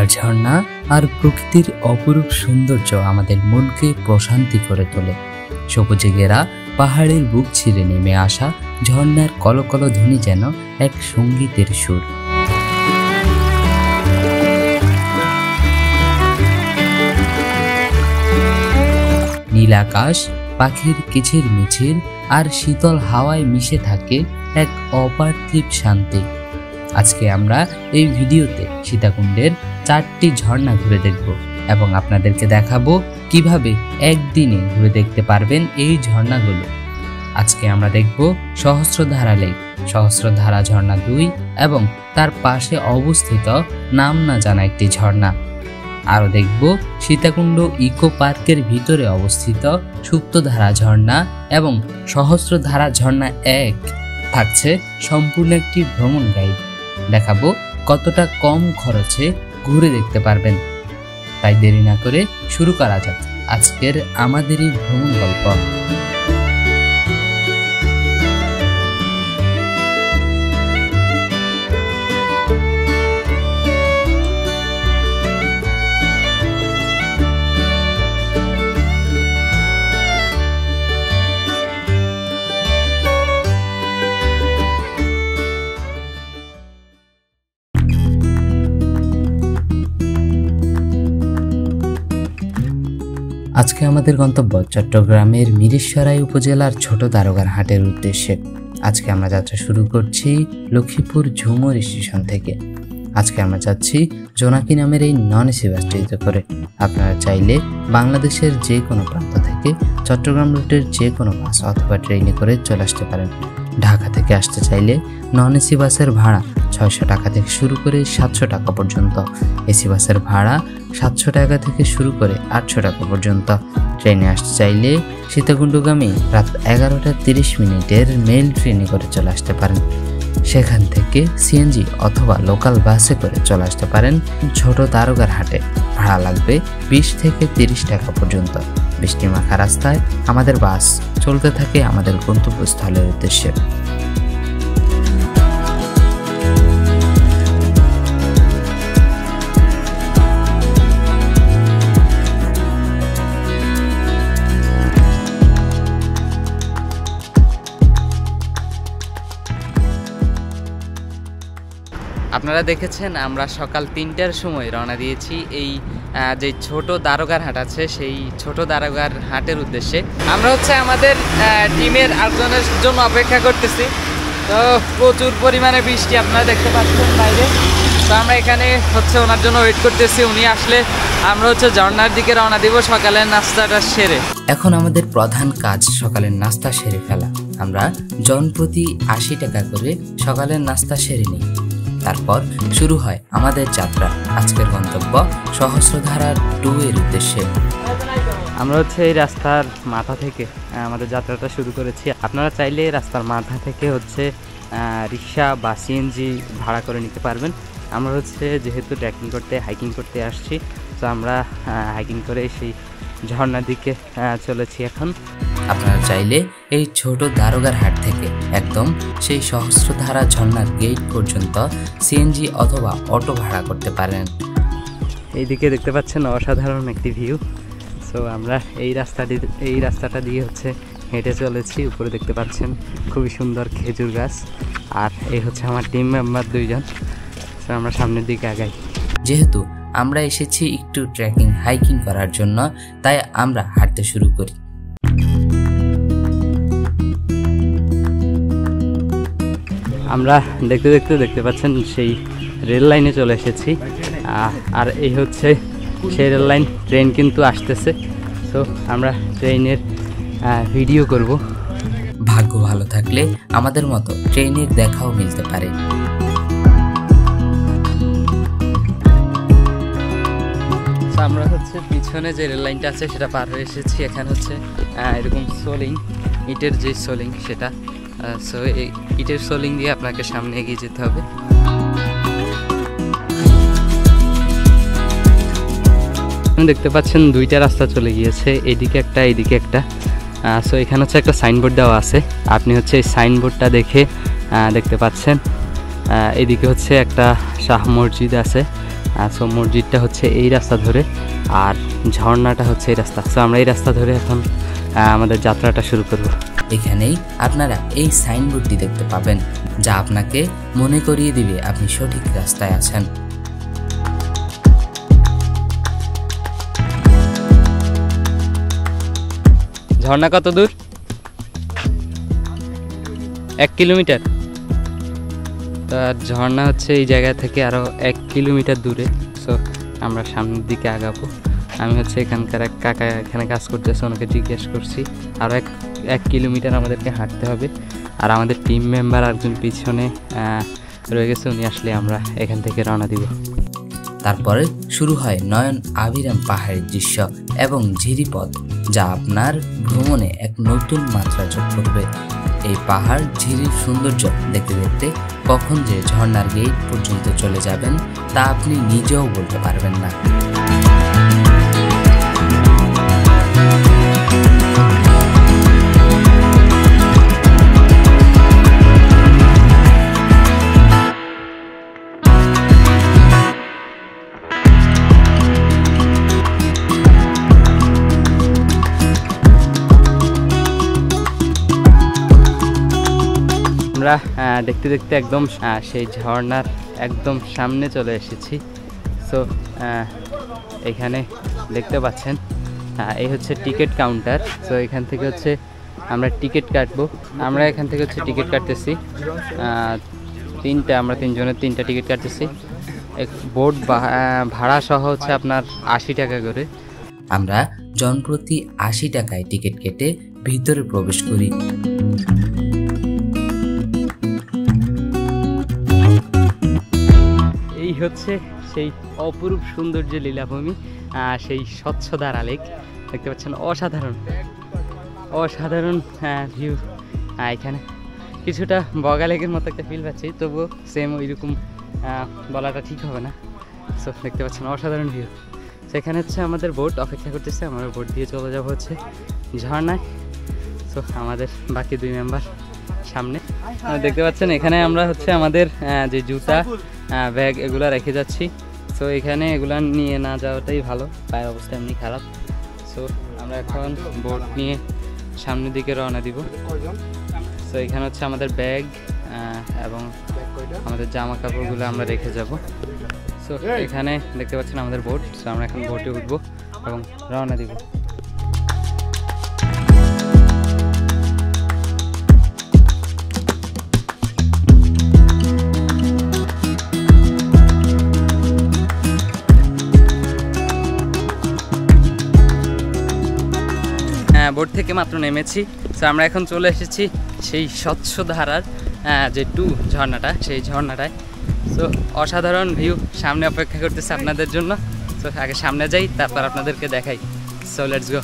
পাহাড়, ঝর্ণা আর প্রকৃতির অপরূপ সৌন্দর্য আমাদের মনকে প্রশান্তি করে তোলে। সবুজে ঘেরা পাহাড়ের বুক ছিঁড়ে নেমে আসা ঝর্ণার কলকল ধ্বনি যেন এক সঙ্গীতের সুর। নীল আকাশ, পাখির কিচির মিছিল আর শীতল হাওয়ায় মিশে থাকে এক অপার্থিব শান্তি। আজকে আমরা এই ভিডিওতে সীতাকুণ্ডের 4টি ঝর্ণা ঘুরে দেখব এবং আপনাদেরকে দেখাবো কিভাবে একদিনে ঘুরে দেখতে পারবেন এই ঝর্ণাগুলো। আজকে আমরা দেখব সহস্রধারা লেক, সহস্রধারা ঝর্ণা 2 এবং তার পাশে অবস্থিত নাম না জানা একটি ঝর্ণা। আরও দেখব সীতাকুণ্ড ইকো পার্কের ভিতরে অবস্থিত সুপ্তধারা ঝর্ণা এবং সহস্রধারা ঝর্ণা 1। থাকছে সম্পূর্ণ একটি ভ্রমণ গাইড। দেখাবো কতটা কম খরচে ঘুরে দেখতে পারবেন। তাই দেরি না করে শুরু করা যাক আজকের আমাদের এই ভ্রমণ গল্প। আজকে আমাদের গন্তব্য চট্টগ্রামের মিরসরাই উপজেলার ছোট দারোগার হাটের উদ্দেশ্যে। আজকে আমরা যাত্রা শুরু করছি লক্ষ্মীপুর ঝুমুর স্টেশন থেকে। আজকে আমরা যাচ্ছি জোনাকি নামের এই নন এসি বাসটিতে করে। আপনারা চাইলে বাংলাদেশের যে কোনো প্রান্ত থেকে চট্টগ্রাম রুটের যে কোনো বাস অথবা ট্রেনে করে চলে আসতে পারেন। ঢাকা থেকে আসতে চাইলে নন এসি বাসের ভাড়া 600 টাকা থেকে শুরু করে 700 টাকা পর্যন্ত, এসি বাসের ভাড়া 700 টাকা থেকে শুরু করে 800 টাকা পর্যন্ত। ট্রেনে আসতে চাইলে সীতাকুণ্ডগামী রাত 11:30 মেল ট্রেনে করে চলে আসতে পারেন। সেখান থেকে সিএনজি অথবা লোকাল বাসে করে চলে আসতে পারেন ছোট দারোগার হাটে। ভাড়া লাগবে 20 থেকে 30 টাকা পর্যন্ত। বৃষ্টি মাখা রাস্তায় আমাদের বাস চলতে থাকে আমাদের গন্তব্যস্থলের উদ্দেশ্যে। আপনারা দেখেছেন আমরা সকাল 3টার সময় রওনা দিয়েছি এই যে ছোট দারোগার হাট আছে সেই ছোট দারোগার হাটের উদ্দেশ্যে। আমরা আমাদের টিমের আরেকজনের জন্য অপেক্ষা করতেছি। তো প্রচুর পরিমাণে বৃষ্টি আপনারা দেখতে পাচ্ছেন বাইরে। তো আমরা এখানে ওনার জন্য ওয়েট করতেছি। উনি আসলে আমরা ঝর্ণার দিকে রওনা দিব সকালের নাস্তাটা সেরে। এখন আমাদের প্রধান কাজ সকালের নাস্তা সেরে ফেলা। আমরা জনপ্রতি 80 টাকা করে সকালের নাস্তা সেরে নিই। তারপর শুরু হয় আমাদের যাত্রা আজকের গন্তব্য সহস্রধারার 2 এর উদ্দেশ্যে। আমরা এই রাস্তার মাথা থেকে আমাদের যাত্রাটা শুরু করেছি। আপনারা চাইলে রাস্তার মাথা থেকে রিক্সা বা সিএনজি ভাড়া করে নিতে পারবেন। আমরা যেহেতু ট্রেকিং করতে হাইকিং করতে আসছি, তো আমরা হাইকিং করে সেই ঝর্ণার দিকে চলেছি এখন। আপনারা চাইলে এই ছোট দারোগার হাট থেকে একদম সেই সহস্রধারা ঝর্ণার গেট পর্যন্ত সিএনজি অথবা অটো ভাড়া করতে পারেন। এইদিকে দেখতে পাচ্ছেন অসাধারণ একটি ভিউ। সো আমরা এই রাস্তাটা দিয়ে হেঁটে চলেছি। উপরে দেখতে পাচ্ছেন খুবই সুন্দর খেজুর গাছ। আর এই আমার টিম মেম্বার 2 জন। সো আমরা সামনের দিকে আগাই। যেহেতু আমরা এসেছি একটু ট্রেকিং হাইকিং করার জন্য, তাই আমরা হাঁটতে শুরু করি। আমরা দেখতে পাচ্ছেন সেই রেল লাইনে চলে এসেছি। আর এই সেই রেল লাইন। ট্রেন কিন্তু আসতেছে। সো আমরা ট্রেনের ভিডিও করব। ভাগ্য ভালো থাকলে আমাদের মতো ট্রেনের দেখাও মিলতে পারে। আমরা পিছনে যে রেল লাইনটা আছে সেটা পার হয়ে এসেছি। এখানে এরকম সোলিং, ইটের যে সোলিং সেটা। সো এই ইটের সোলিং দিয়ে আপনাকে সামনে এগিয়ে যেতে হবে। দেখতে পাচ্ছেন 2টা রাস্তা চলে গিয়েছে, এদিকে একটা এদিকে একটা। সো এখানে একটা সাইনবোর্ড দেওয়া আছে। আপনি এই সাইনবোর্ডটা দেখে দেখতে পাচ্ছেন এদিকে একটা শাহ মসজিদ আছে। সো মসজিদটা হচ্ছে এই রাস্তা ধরে আর ঝর্ণাটা হচ্ছে এই রাস্তা। সো আমরা এই রাস্তা ধরে এখন আমাদের যাত্রাটা শুরু করব। এখানেই আপনারা এই সাইনবোর্ডটি দেখতে পাবেন, যা আপনাকে মনে করিয়ে দিবে আপনি সঠিক রাস্তায় আছেন। ঝর্ণা কত দূর? 1 কিলোমিটার। তো ঝর্ণা হচ্ছে এই জায়গা থেকে আরও 1 কিলোমিটার দূরে। সো আমরা সামনের দিকে আগাবো। আমি হচ্ছে এখানকার এক কাকা এখানে কাজ করতেছে, ওনাকে জিজ্ঞেস করছি আরও এক কিলোমিটার আমাদেরকে হাঁটতে হবে। আর আমাদের টিম মেম্বার একজন পিছনে রয়ে গেছে, উনি আসলে আমরা এখান থেকে রওনা দিব। তারপরে শুরু হয় নয়ন আভিরাম পাহাড়ের দৃশ্য এবং ঝিরিপথ, যা আপনার ভ্রমণে এক নতুন মাত্রা যোগ করবে। এই পাহাড় ঝিরির সৌন্দর্য দেখতে দেখতে কখন যে ঝর্ণার গেট পর্যন্ত চলে যাবেন তা আপনি নিজেও বলতে পারবেন না। আমরা দেখতে দেখতে একদম সেই ঝর্ণার একদম সামনে চলে এসেছি। সো এখানে দেখতে পাচ্ছেন এই হচ্ছে টিকিট কাউন্টার। সো এখান থেকে হচ্ছে আমরা টিকিট কাটবো। আমরা এখান থেকে হচ্ছে টিকিট কাটতেছি আমরা তিনজনের 3টা টিকিট কাটতেছি। বোট ভাড়া সহ হচ্ছে আপনার 80 টাকা করে। আমরা জনপ্রতি 80 টাকায় টিকিট কেটে ভিতরে প্রবেশ করি। এই হচ্ছে সেই অপরূপ সৌন্দর্য লীলাভূমি, সেই স্বচ্ছধারা লেক দেখতে পাচ্ছেন। অসাধারণ ভিউ। এখানে কিছুটা বগা লেকের মতো একটা ফিল পাচ্ছি, তবুও সেম ওইরকম বলাটা ঠিক হবে না। সো দেখতে পাচ্ছেন অসাধারণ ভিউ। সেখানে হচ্ছে আমাদের বোট অপেক্ষা করতেছে, আমরা বোট দিয়ে চলে যাবো হচ্ছে ঝর্ণায়। সো আমাদের বাকি 2 মেম্বার সামনে দেখতে পাচ্ছেন। এখানে আমরা হচ্ছে আমাদের যে জুতা ব্যাগ এগুলো রেখে যাচ্ছি। সো এখানে এগুলো নিয়ে না যাওয়াটাই ভালো, পায়ের অবস্থা এমনি খারাপ। সো আমরা এখন বোট নিয়ে সামনের দিকে রওনা দিব। সো এখানে হচ্ছে আমাদের ব্যাগ এবং আমাদের জামা কাপড়গুলো আমরা রেখে যাব। সো এখানে দেখতে পাচ্ছেন আমাদের বোট। সো আমরা এখন বোটে উঠবো এবং রওনা দিব। বোট থেকে মাত্র নেমেছি। সো আমরা এখন চলে এসেছি সেই স্বচ্ছ ধারার যে ঝর্ণাটা, সেই ঝর্ণাটায়। সো অসাধারণ ভিউ সামনে অপেক্ষা করতেছে আপনাদের জন্য। সো আগে সামনে যাই, তারপর আপনাদেরকে দেখাই। So let's go.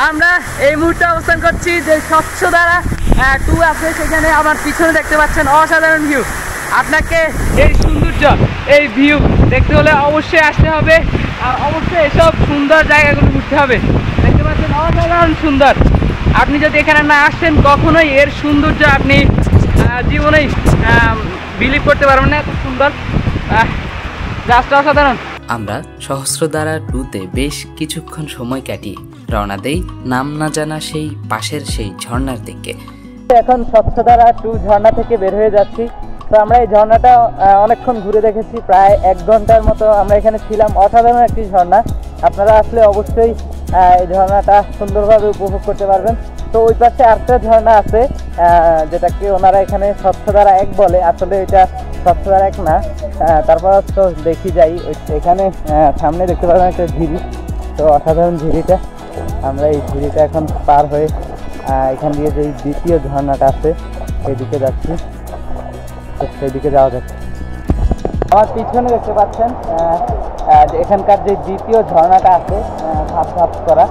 আমরা এই মুহূর্তে অবস্থান করছি যে স্বচ্ছধারা 2 আছে সেখানে। আমার পিছনে দেখতে পাচ্ছেন অসাধারণ ভিউ। আপনাকে এই সৌন্দর্য, এই ভিউ দেখতে হলে অবশ্যই আসতে হবে, আর অবশ্যই এসব সুন্দর জায়গাগুলো ঘুরতে হবে। দেখতে পাচ্ছেন অসাধারণ সুন্দর। আপনি যদি এখানে না আসেন কখনোই এর সৌন্দর্য আপনি জীবনেই বিলিভ করতে পারবেন না। এত সুন্দর, জাস্ট অসাধারণ। আমরা সহস্রধারা 2-তে বেশ কিছুক্ষণ সময় কাটিয়ে রওনা দেই নাম না জানা সেই পাশের সেই ঝর্ণার দিকে। এখন স্বচ্ছধারা 2 ঝর্ণা থেকে বের হয়ে যাচ্ছি। তো আমরা এই ঝর্ণাটা অনেকক্ষণ ঘুরে দেখেছি, প্রায় 1 ঘন্টার মতো আমরা এখানে ছিলাম। অসাধারণ একটি ঝর্ণা, আপনারা আসলে অবশ্যই এই ঝর্ণাটা সুন্দরভাবে উপভোগ করতে পারবেন। তো ওই পাশে আরেকটা ঝর্ণা আছে যেটাকে ওনারা এখানে স্বচ্ছধারা 1 বলে, আসলে এটা স্বচ্ছধারা 1 না। তারপর তো দেখি যাই, এখানে সামনে দেখতে পাবেন একটা ঝিরি, তো অসাধারণ ঝিরিটা। আমরা এই ঝিরিটা এখন পার হয়ে এখান দিয়ে যে দ্বিতীয় ঝর্ণাটা আছে সেইদিকে যাচ্ছি, তো সেইদিকে যাওয়া যাচ্ছে। আমার পিছনে দেখতে পাচ্ছেন এখানকার যে দ্বিতীয় ঝর্ণাটা আছে ধাপ ধাপ করা,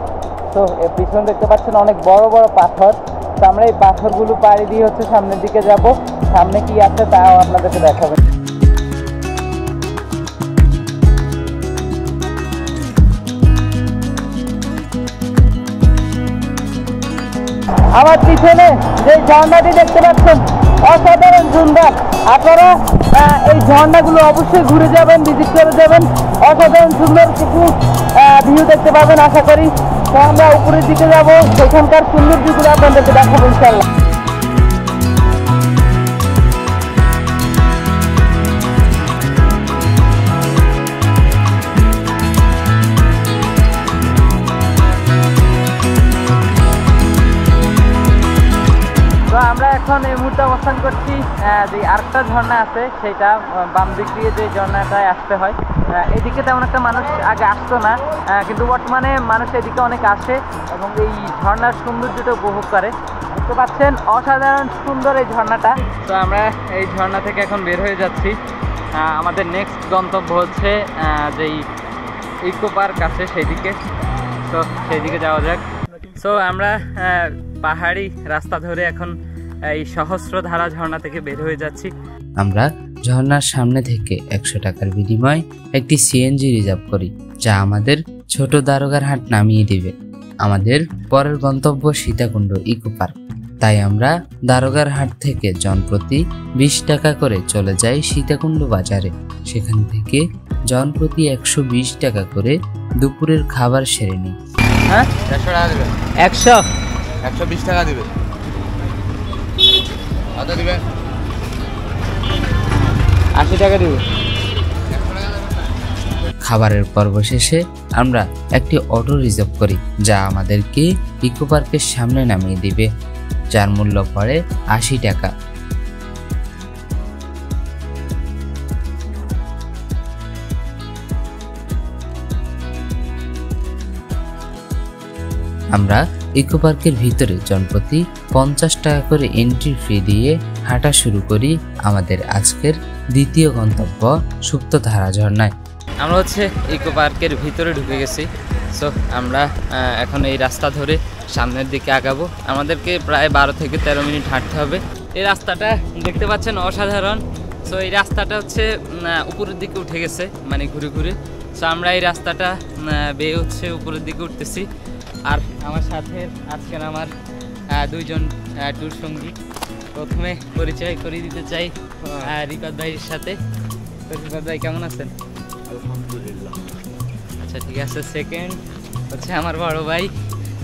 তো পিছনে দেখতে পাচ্ছেন অনেক বড় বড় পাথর। তো আমরা এই পাথরগুলো পাড়ি দিয়ে হচ্ছে সামনের দিকে যাব, সামনে কি আছে তাও আপনাদেরকে দেখাবো। আমার পিছনে যে ঝর্ণাটি দেখতে পাচ্ছেন অসাধারণ সুন্দর। আপনারা এই ঝর্ণাগুলো অবশ্যই ঘুরে যাবেন, ভিজিট করে যাবেন, অসাধারণ সুন্দর কিছু ভিউ দেখতে পাবেন আশা করি। তো আমরা উপরের দিকে যাব, সেখানকার সৌন্দর্যগুলো আপনাদেরকে দেখাবো ইনশাআল্লাহ। আমরা এখন এই মুহূর্তে অবস্থান করছি যে আরেকটা ঝর্ণা আছে, সেটা বাম দিক দিয়ে যে ঝর্ণাটায় আসতে হয়। এদিকে তেমন একটা মানুষ আগে আসতো না, কিন্তু বর্তমানে মানুষ এদিকে অনেক আসে এবং এই ঝর্ণার সৌন্দর্যটা উপভোগ করে। দেখতে পাচ্ছেন অসাধারণ সুন্দর এই ঝর্ণাটা। তো আমরা এই ঝর্ণা থেকে এখন বের হয়ে যাচ্ছি। আমাদের নেক্সট গন্তব্য হচ্ছে যেই ইকো পার্ক আছে সেইদিকে, তো সেইদিকে যাওয়া যাক। সো আমরা পাহাড়ি রাস্তা ধরে এখন এই সহস্রধারা ঝর্ণা থেকে বের হয়ে যাচ্ছি। আমরা ঝর্ণার সামনে থেকে 100 টাকার বিনিময়ে একটি সিএনজি রিজার্ভ করি, যা আমাদের ছোট দারোগারহাট নামিয়ে দিবে। আমাদের পরের গন্তব্য সীতাকুণ্ড ইকো পার্ক, তাই আমরা দারোগারহাট থেকে জনপ্রতি 20 টাকা করে চলে যাই সীতাকুণ্ড বাজারে। সেখান থেকে জনপ্রতি 120 টাকা করে দুপুরের খাবার সেরে নিই। হ্যাঁ 100 টাকা দিবে, 120 টাকা দিবে, কত দিবে? 80 টাকা দিবে। খাবারের পর্ব শেষে আমরা একটি অটো রিজার্ভ করি, যা আমাদেরকে ইকো পার্কের সামনে নামিয়ে দিবে, যার মূল্য পড়ে 80 টাকা। আমরা ইকো পার্কের ভিতরে জনপ্রতি 50 টাকা করে এন্ট্রি ফি দিয়ে হাঁটা শুরু করি আমাদের আজকের দ্বিতীয় গন্তব্য সুপ্তধারা ঝর্ণায়। আমরা হচ্ছে ইকো পার্কের ভিতরে ঢুকে গেছি। সো আমরা এখন এই রাস্তা ধরে সামনের দিকে আগাবো। আমাদেরকে প্রায় 12 থেকে 13 মিনিট হাঁটতে হবে। এই রাস্তাটা দেখতে পাচ্ছেন অসাধারণ। সো এই রাস্তাটা হচ্ছে উপরের দিকে উঠে গেছে, মানে ঘুরে ঘুরে। সো আমরা এই রাস্তাটা বেয়ে হচ্ছে উপরের দিকে উঠতেছি। আর আমার সাথে আজকের আমার দুইজন ট্যুর সঙ্গী। প্রথমে পরিচয় করিয়ে দিতে চাই রিপাত ভাইয়ের সাথে। তো রিপাত ভাই কেমন আছেন? আলহামদুলিল্লাহ। আচ্ছা ঠিক আছে। সেকেন্ড হচ্ছে আমার বড় ভাই,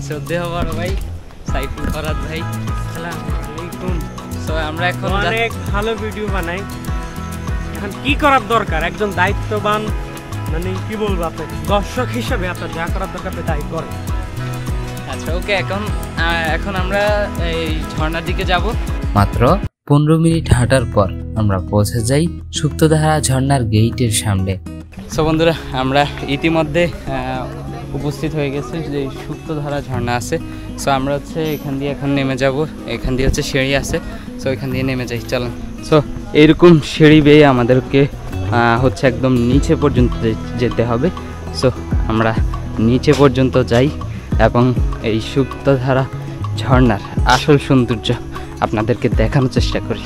শ্রদ্ধেয় বড় ভাই সাইফুল ফরাদ ভাই। আসসালামু আলাইকুম। সো আমরা এখন অনেক ভালো ভিডিও বানাই। এখন কি করার দরকার, একজন দায়িত্ববান মানে কি বলবো আপনাকে, দর্শক হিসেবে আপনার যা করার দরকার তাই করে। আচ্ছা ওকে, এখন আমরা এই ঝর্ণার দিকে যাব। মাত্র 15 মিনিট হাঁটার পর আমরা পৌঁছে যাই সুপ্তধারা ঝর্ণার গেইটের সামনে। সো বন্ধুরা, আমরা ইতিমধ্যে উপস্থিত হয়ে গেছি যে সুপ্তধারা ঝর্ণা আছে। সো আমরা হচ্ছে এখান দিয়ে এখন নেমে যাব। এখান দিয়ে হচ্ছে সিঁড়ি আছে, সো এখান দিয়ে নেমে যাই চলেন। সো এইরকম সিঁড়ি বেয়ে আমাদেরকে হচ্ছে একদম নিচে পর্যন্ত যেতে হবে। সো আমরা নিচে পর্যন্ত যাই এবং এই সুপ্তধারা ঝর্ণার আসল সৌন্দর্য আপনাদেরকে দেখানোর চেষ্টা করি।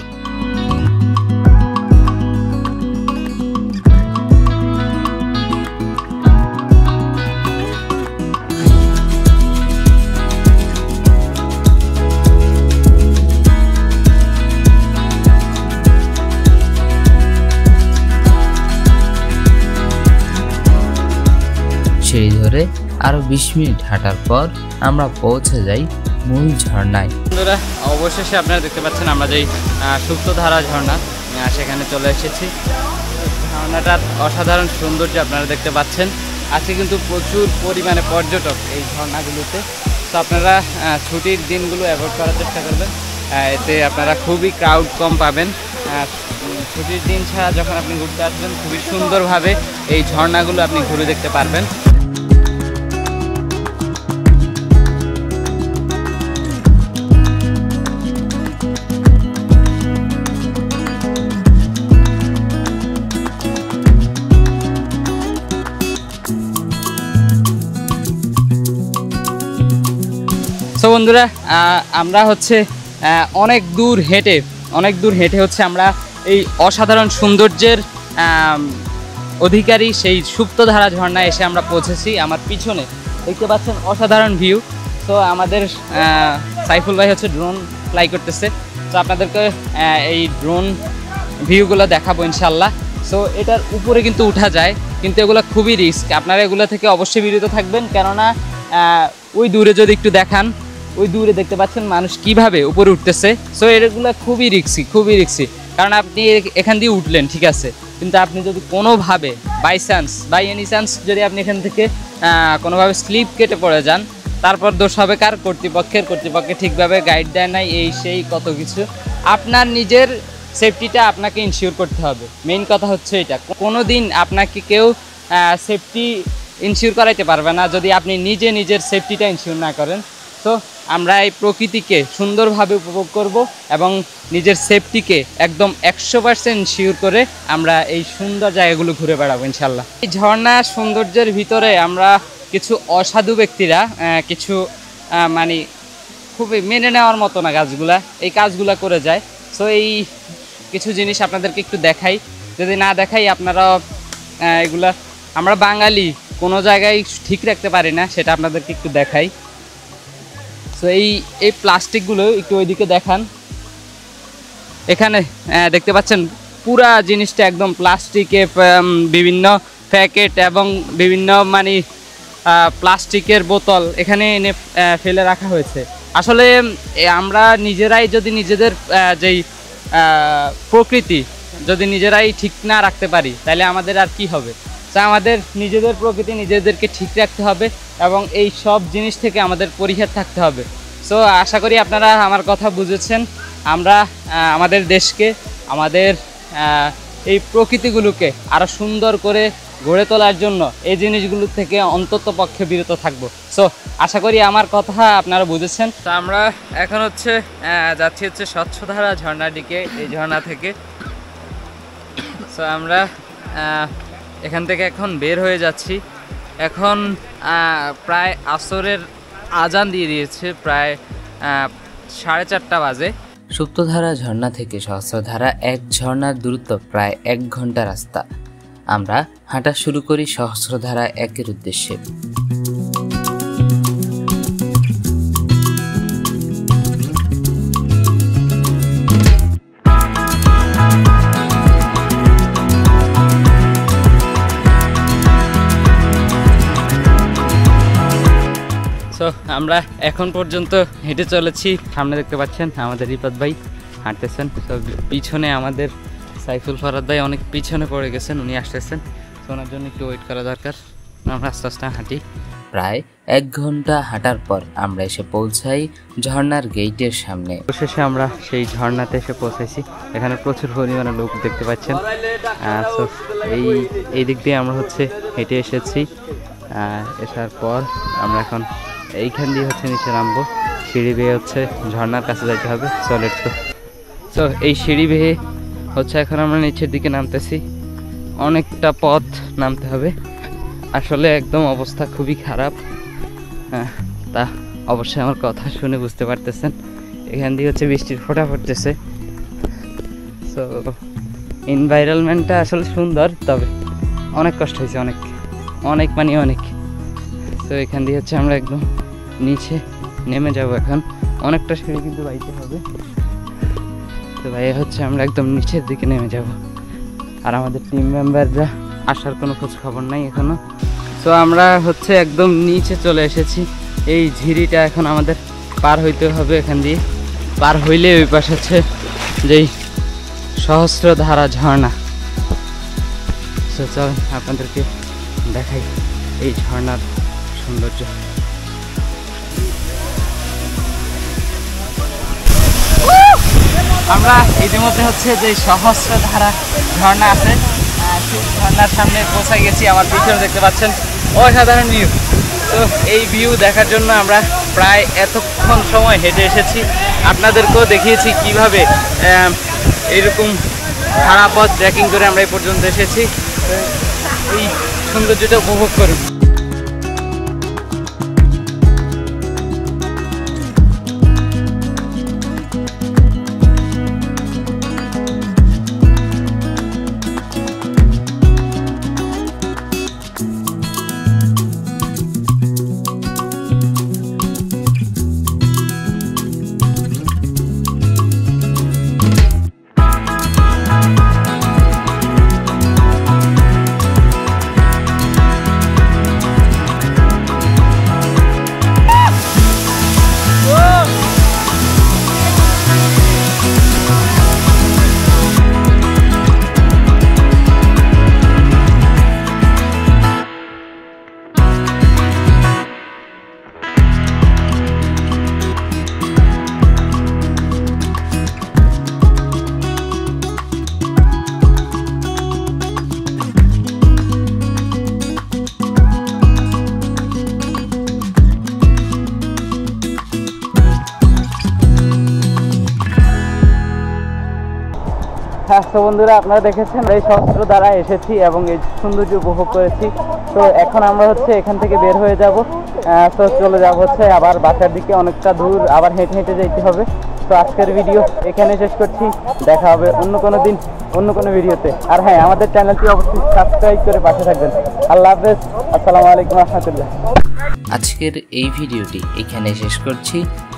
সিঁড়ি ধরে আরো 20 মিনিট হাঁটার পর আমরা পৌঁছে যাই মূল ঝর্ণায়। বন্ধুরা, অবশেষে আপনারা দেখতে পাচ্ছেন আমরা যেই সুপ্তধারা ঝর্ণা সেখানে চলে এসেছি। ঝর্ণাটার অসাধারণ সৌন্দর্য আপনারা দেখতে পাচ্ছেন। আছে কিন্তু প্রচুর পরিমাণে পর্যটক এই ঝর্ণাগুলোতে। তো আপনারা ছুটির দিনগুলো অ্যাভয়েড করার চেষ্টা করবেন, এতে আপনারা খুবই ক্রাউড কম পাবেন। ছুটির দিন ছাড়া যখন আপনি ঘুরতে আসবেন খুবই সুন্দরভাবে এই ঝর্ণাগুলো আপনি ঘুরে দেখতে পারবেন। সো বন্ধুরা, আমরা হচ্ছে অনেক দূর হেঁটে হচ্ছে আমরা এই অসাধারণ সৌন্দর্যের অধিকারী সেই সুপ্তধারা ঝর্ণায় এসে আমরা পৌঁছেছি। আমার পিছনে দেখতে পাচ্ছেন অসাধারণ ভিউ। তো আমাদের সাইফুল ভাই হচ্ছে ড্রোন ফ্লাই করতেছে, তো আপনাদেরকে এই ড্রোন ভিউগুলো দেখাবো ইনশাল্লাহ। সো এটার উপরে কিন্তু উঠা যায়, কিন্তু এগুলো খুবই রিস্ক, আপনারা এগুলো থেকে অবশ্যই বিরত থাকবেন। কেননা ওই দূরে যদি একটু দেখান, ওই দূরে দেখতে পাচ্ছেন মানুষ কিভাবে উপরে উঠতেছে। সো এগুলো খুবই রিক্সি, কারণ আপনি এখান দিয়ে উঠলেন ঠিক আছে, কিন্তু আপনি যদি কোনোভাবে বাই এনি চান্স যদি আপনি এখান থেকে কোনোভাবে স্লিপ কেটে পড়ে যান, তারপর দোষ হবে কার? কর্তৃপক্ষে ঠিকভাবে গাইড দেয় নাই, এই সেই কত কিছু। আপনার নিজের সেফটিটা আপনাকে ইনশিওর করতে হবে, মেইন কথা হচ্ছে এটা। কোনো দিন আপনাকে কেউ সেফটি ইনশিওর করাইতে পারবে না যদি আপনি নিজের সেফটিটা ইনশিওর না করেন। তো আমরা এই প্রকৃতিকে সুন্দরভাবে উপভোগ করব এবং নিজের সেফটিকে একদম 100% ইনশিওর করে আমরা এই সুন্দর জায়গাগুলো ঘুরে বেড়াবো ইনশাল্লাহ। এই ঝর্ণার সৌন্দর্যের ভিতরে আমরা কিছু অসাধু ব্যক্তিরা কিছু মানে খুবই মেনে নেওয়ার মতো না এই কাজগুলা করে যায়। সো এই কিছু জিনিস আপনাদেরকে একটু দেখাই, যদি না দেখাই আপনারা এগুলা, আমরা বাঙালি কোনো জায়গায় ঠিক রাখতে পারি না, সেটা আপনাদেরকে একটু দেখাই। সো এই প্লাস্টিকগুলো একটু ওইদিকে দেখান, এখানে দেখতে পাচ্ছেন পুরা জিনিসটা একদম প্লাস্টিকে, বিভিন্ন প্যাকেট এবং বিভিন্ন মানে প্লাস্টিকের বোতল এখানে এনে ফেলে রাখা হয়েছে। আসলে আমরা নিজেরাই যদি নিজেদের যেই প্রকৃতি যদি নিজেরাই ঠিক না রাখতে পারি, তাহলে আমাদের আর কি হবে? তা আমাদের নিজেদের প্রকৃতি নিজেদেরকে ঠিক রাখতে হবে এবং এই সব জিনিস থেকে আমাদের পরিহার থাকতে হবে। সো আশা করি আপনারা আমার কথা বুঝেছেন। আমরা আমাদের দেশকে, আমাদের এই প্রকৃতিগুলোকে আরও সুন্দর করে গড়ে তোলার জন্য এই জিনিসগুলো থেকে অন্তত পক্ষে বিরত থাকবো। সো আশা করি আমার কথা আপনারা বুঝেছেন। তো আমরা এখন হচ্ছে যাচ্ছি হচ্ছে স্বচ্ছধারা ঝর্ণার দিকে, এই ঝর্ণা থেকে। সো আমরা এখান থেকে এখন বের হয়ে যাচ্ছি। এখন প্রায় আসরের আজান দিয়ে দিয়েছে, প্রায় 4:30 বাজে। সুপ্তধারা ঝর্ণা থেকে সহস্রধারা এক ঝর্ণার দূরত্ব প্রায় 1 ঘন্টা রাস্তা। আমরা হাঁটা শুরু করি সহস্রধারা 1-এর উদ্দেশ্যে। সো আমরা এখন পর্যন্ত হেঁটে চলেছি। সামনে দেখতে পাচ্ছেন আমাদের রিপাত ভাই হাঁটতেছেন, তো পিছনে আমাদের সাইফুল ফরাদ ভাই অনেক পিছনে পড়ে গেছেন, উনি আসতেছেন। তো ওনার জন্য একটু ওয়েট করা দরকার, আমরা আস্তে আস্তে হাঁটি। প্রায় 1 ঘন্টা হাঁটার পর আমরা এসে পৌঁছাই ঝর্ণার গেটের সামনে। অবশেষে আমরা সেই ঝর্ণাতে এসে পৌঁছেছি। এখানে প্রচুর পরিমাণে লোক দেখতে পাচ্ছেন। তো এই দিক দিয়ে আমরা হচ্ছে হেঁটে এসেছি। আসার পর আমরা এখন এইখান দিয়ে হচ্ছে নিচে নামবো, সিঁড়ি বেয়ে হচ্ছে ঝর্ণার কাছে যেতে হবে। So let's go. তো এই সিঁড়ি বেয়ে হচ্ছে এখন আমরা নিচের দিকে নামতেছি, অনেকটা পথ নামতে হবে। আসলে একদম অবস্থা খুবই খারাপ, তা অবশ্যই আমার কথা শুনে বুঝতে পারতেছেন। এখান দিয়ে হচ্ছে বৃষ্টির ফোঁটা পড়তেছে। সো এনভায়রনমেন্টটা আসলে সুন্দর, তবে অনেক কষ্ট হয়েছে, অনেক মানে অনেক। তো এখান দিয়ে হচ্ছে আমরা একদম নিচে নেমে যাব। এখন অনেকটা সিঁড়ি কিন্তু বাইতে হবে। তো ভাই হচ্ছে আমরা একদম নিচের দিকে নেমে যাব, আর আমাদের টিম মেম্বাররা আসার কোনো খোঁজ খবর নাই এখনো। সো আমরা হচ্ছে একদম নিচে চলে এসেছি। এই ঝিরিটা এখন আমাদের পার হইতে হবে, এখান দিয়ে পার হইলে ওই পাশে হচ্ছে যেই সহস্রধারা ঝর্ণা। সো চল আপনাদেরকে দেখাই। এই ঝর্ণার সৌন্দর্য। আমরা ইতিমধ্যে হচ্ছে যে সহস্রধারা ঝর্ণা আছে সেই ঝর্ণার সামনে পৌঁছে গেছি। আমার পিছনে দেখতে পাচ্ছেন অসাধারণ ভিউ। তো এই ভিউ দেখার জন্য আমরা প্রায় এতক্ষণ সময় হেঁটে এসেছি, আপনাদেরকেও দেখিয়েছি কিভাবে এইরকম খাড়া পথ ট্রেকিং করে আমরা এই পর্যন্ত এসেছি। এই সৌন্দর্যটা উপভোগ করুন। তো বন্ধুরা, আপনারা দেখেছেন এই সহস্রধারা এসেছি এবং এই সৌন্দর্য উপভোগ করেছি। তো এখন আমরা হচ্ছে এখান থেকে বের হয়ে যাব। তো চলে যাব হচ্ছে আবার বাসার দিকে, অনেকটা দূর আবার হেঁটে হেঁটে যেতে হবে। তো আজকের ভিডিও এখানে শেষ করছি, দেখা হবে অন্য কোনো দিন অন্য কোনো ভিডিওতে। আর হ্যাঁ, আমাদের চ্যানেলটি অবশ্যই সাবস্ক্রাইব করে পাশে থাকবেন। আল্লাহ হাফেজ, আসসালামু আলাইকুম রহমতুল্লাহ। আজকের এই ভিডিওটি এখানে শেষ করছি,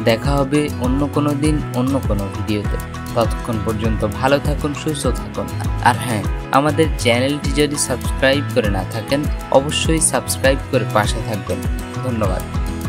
দেখা হবে অন্য কোনো দিন অন্য কোনো ভিডিওতে। ততক্ষণ পর্যন্ত ভালো থাকুন, সুস্থ থাকুন। আর হ্যাঁ, আমাদের চ্যানেলটি যদি সাবস্ক্রাইব করে না থাকেন অবশ্যই সাবস্ক্রাইব করে পাশে থাকবেন। ধন্যবাদ।